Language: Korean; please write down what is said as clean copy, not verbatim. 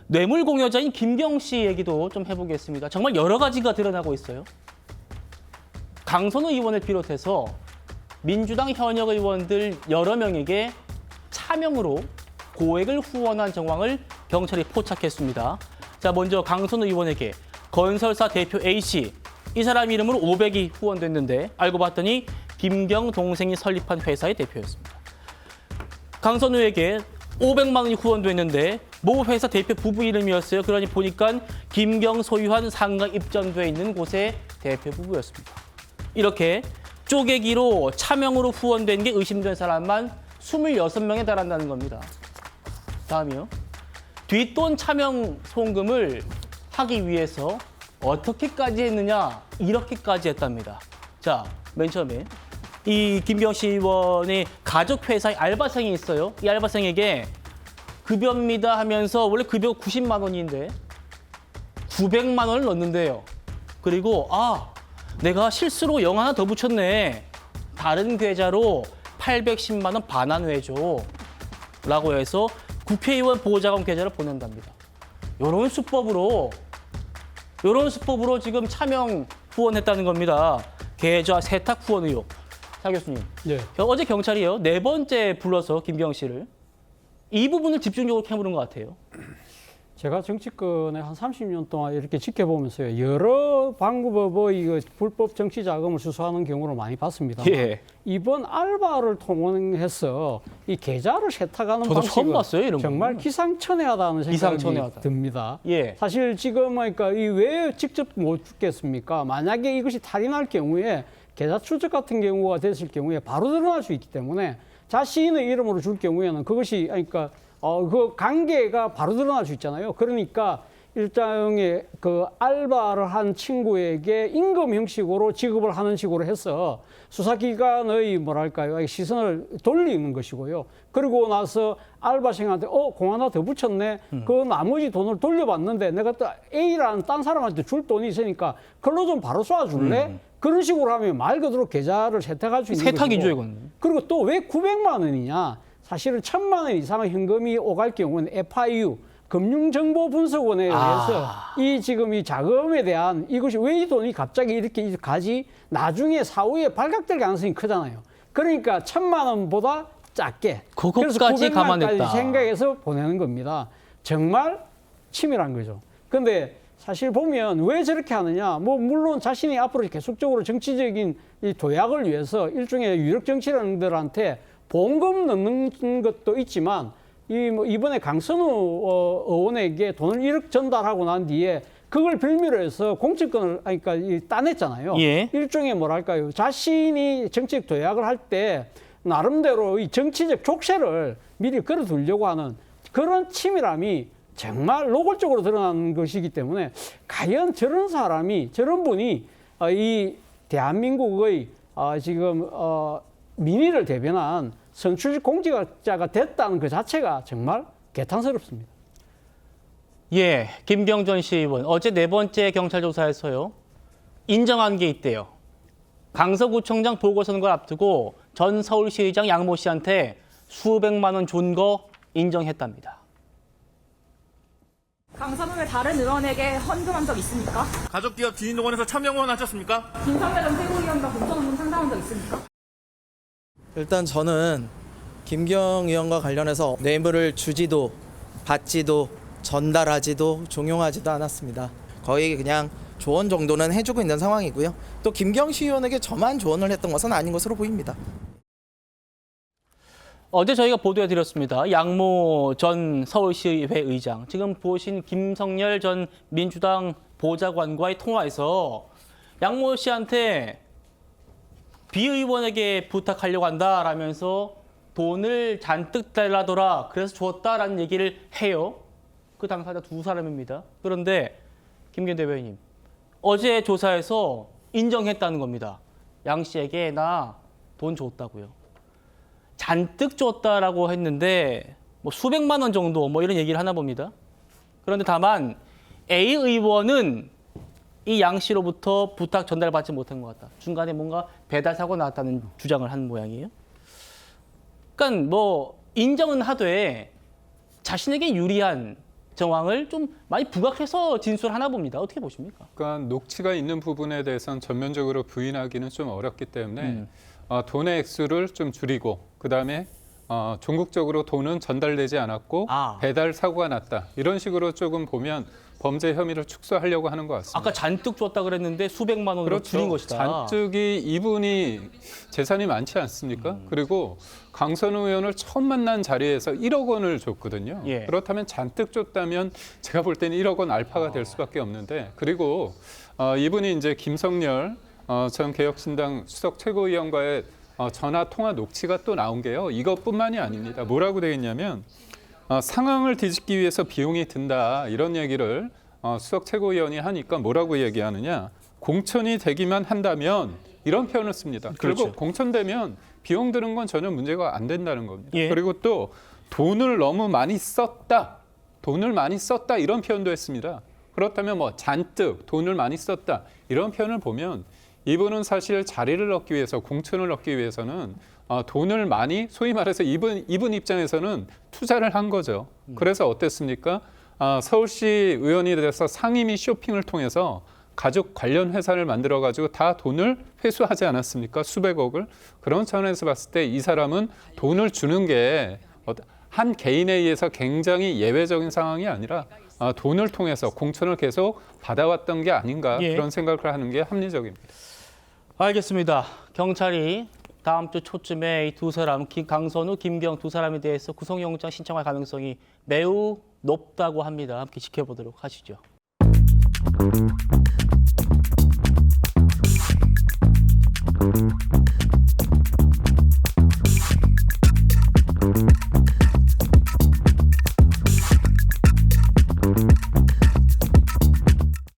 뇌물 공여자인 김경 씨 얘기도 좀 해보겠습니다. 정말 여러 가지가 드러나고 있어요. 강선우 의원을 비롯해서 민주당 현역 의원들 여러 명에게 차명으로 고액을 후원한 정황을 경찰이 포착했습니다. 자, 먼저 강선우 의원에게 건설사 대표 A씨, 이 사람 이름으로 500이 후원됐는데 알고 봤더니 김경 동생이 설립한 회사의 대표였습니다. 강선우에게 500만 원이 후원됐는데 모 회사 대표 부부 이름이었어요. 그러니 보니까 김경 소유한 상가 입점돼 있는 곳의 대표 부부였습니다. 이렇게 쪼개기로 차명으로 후원된 게 의심된 사람만 26명에 달한다는 겁니다. 다음이요. 뒷돈 차명 송금을 하기 위해서 어떻게까지 했느냐, 이렇게까지 했답니다. 자, 맨 처음에 이 김경 씨 의원의 가족 회사의 알바생이 있어요. 이 알바생에게 급여입니다 하면서 원래 급여가 90만 원인데 900만 원을 넣는데요. 그리고 내가 실수로 0 하나 더 붙였네. 다른 계좌로 810만 원 반환해줘 라고 해서 국회의원 보좌관 계좌를 보낸답니다. 이런 수법으로 지금 차명 후원했다는 겁니다. 계좌 세탁 후원 의혹. 차 교수님, 네. 어제 경찰이요 4번째 불러서 김경 씨를 이 부분을 집중적으로 캐물은 것 같아요. 제가 정치권에 한 30년 동안 이렇게 지켜보면서요. 여러 방법의 불법 정치 자금을 수수하는 경우를 많이 봤습니다. 예. 이번 알바를 통해서 이 계좌를 세탁하는 저도 처음 방식은 봤어요, 이런 정말 거는. 기상천외하다는 생각이 기상천외하다. 듭니다. 예. 사실 지금 그러니까 이 왜 직접 못 죽겠습니까? 만약에 이것이 탈이 날 경우에 계좌 추적 같은 경우가 됐을 경우에 바로 드러날 수 있기 때문에 자신의 이름으로 줄 경우에는 그것이 그러니까 그 관계가 바로 드러날 수 있잖아요. 그러니까 일종의 그 알바를 한 친구에게 임금 형식으로 지급을 하는 식으로 해서 수사기관의 뭐랄까요 시선을 돌리는 것이고요. 그리고 나서 알바생한테 공 하나 더 붙였네. 그 나머지 돈을 돌려받는데 내가 또 A라는 딴 사람한테 줄 돈이 있으니까 그걸로 좀 바로 쏴줄래? 그런 식으로 하면 말 그대로 계좌를 세탁할 수 있는 세탁이죠, 것이고. 이건. 그리고 또 왜 900만 원이냐? 사실은 1,000만 원 이상의 현금이 오갈 경우는 FIU 금융정보분석원에 의해서 이 지금 이 자금에 대한 이것이 왜 이 돈이 갑자기 이렇게 가지 나중에 사후에 발각될 가능성이 크잖아요. 그러니까 1,000만 원보다 작게 그것까지 감안했다. 생각해서 보내는 겁니다. 정말 치밀한 거죠. 그런데 사실 보면 왜 저렇게 하느냐? 뭐 물론 자신이 앞으로 계속적으로 정치적인 이 도약을 위해서 일종의 유력 정치인들한테 보험금 넣는 것도 있지만 이번에 강선우 의원에게 돈을 1억 전달하고 난 뒤에 그걸 빌미로 해서 공천권을 그러니까 따냈잖아요. 예. 일종의 뭐랄까요? 자신이 정치적 도약을 할 때 나름대로 이 정치적 족쇄를 미리 걸어두려고 하는 그런 치밀함이 정말 노골적으로 드러나는 것이기 때문에 과연 저런 사람이 저런 분이 이 대한민국의 지금 민의를 대변한 선출직 공직자가 됐다는 그 자체가 정말 개탄스럽습니다. 예, 김병전 씨 의원 어제 4번째 경찰 조사에서요 인정한 게 있대요. 강서구청장 보궐선거를 앞두고 전 서울시의장 양모 씨한테 수백만 원 준 거 인정했답니다. 강선우의 다른 의원에게 헌금한 적 있습니까? 가족기업 지인동원에서 차명원 하셨습니까? 김성배 전 최고위원과 공천헌금 상담한 적 있습니까? 일단 저는 김경 의원과 관련해서 뇌물을 주지도 받지도 전달하지도 종용하지도 않았습니다. 거의 그냥 조언 정도는 해주고 있는 상황이고요. 또 김경 시 의원에게 저만 조언을 했던 것은 아닌 것으로 보입니다. 어제 저희가 보도해드렸습니다. 양모 전 서울시의회 의장, 지금 보신 김성열 전 민주당 보좌관과의 통화에서 양모 씨한테 비의원에게 부탁하려고 한다라면서 돈을 잔뜩 달라더라. 그래서 줬다라는 얘기를 해요. 그 당사자 2사람입니다. 그런데 김기현 대변인, 어제 조사에서 인정했다는 겁니다. 양 씨에게 나 돈 줬다고요. 잔뜩 줬다라고 했는데 뭐 수백만 원 정도 뭐 이런 얘기를 하나 봅니다. 그런데 다만 A 의원은 이 양 씨로부터 부탁 전달받지 못한 것 같다. 중간에 뭔가 배달 사고 나왔다는 주장을 한 모양이에요. 그러니까 뭐 인정은 하되 자신에게 유리한 정황을 좀 많이 부각해서 진술하나 봅니다. 어떻게 보십니까? 그러니까 녹취가 있는 부분에 대해서는 전면적으로 부인하기는 좀 어렵기 때문에 돈의 액수를 좀 줄이고 그다음에 종국적으로 돈은 전달되지 않았고 배달 사고가 났다. 이런 식으로 조금 보면 범죄 혐의를 축소하려고 하는 것 같습니다. 아까 잔뜩 줬다 그랬는데 수백만 원으로 줄인 것이다. 잔뜩이 이분이 재산이 많지 않습니까? 그리고 강선우 의원을 처음 만난 자리에서 1억 원을 줬거든요. 예. 그렇다면 잔뜩 줬다면 제가 볼 때는 1억 원 알파가 될 수밖에 없는데 그리고 이분이 이제 김성열 전 개혁신당 수석 최고위원과의 전화 통화 녹취가 또 나온 게요. 이것뿐만이 아닙니다. 뭐라고 되겠냐면 상황을 뒤집기 위해서 비용이 든다 이런 얘기를 수석 최고위원이 하니까 뭐라고 얘기하느냐. 공천이 되기만 한다면 이런 표현을 씁니다. 그렇죠. 결국 공천되면 비용 드는 건 전혀 문제가 안 된다는 겁니다. 예. 그리고 또 돈을 너무 많이 썼다. 돈을 많이 썼다 이런 표현도 했습니다. 그렇다면 뭐 잔뜩 돈을 많이 썼다 이런 표현을 보면 이분은 사실 자리를 얻기 위해서 공천을 얻기 위해서는 돈을 많이 소위 말해서 이분 입장에서는 투자를 한 거죠. 그래서 어땠습니까? 서울시 의원이 돼서 상임위 쇼핑을 통해서 가족 관련 회사를 만들어가지고 다 돈을 회수하지 않았습니까? 수백억을. 그런 차원에서 봤을 때 이 사람은 돈을 주는 게 한 개인에 의해서 굉장히 예외적인 상황이 아니라 돈을 통해서 공천을 계속 받아왔던 게 아닌가 예. 그런 생각을 하는 게 합리적입니다. 알겠습니다. 경찰이 다음 주 초쯤에 이 두 사람, 강선우, 김경 두 사람에 대해서 구속영장 신청할 가능성이 매우 높다고 합니다. 함께 지켜보도록 하시죠.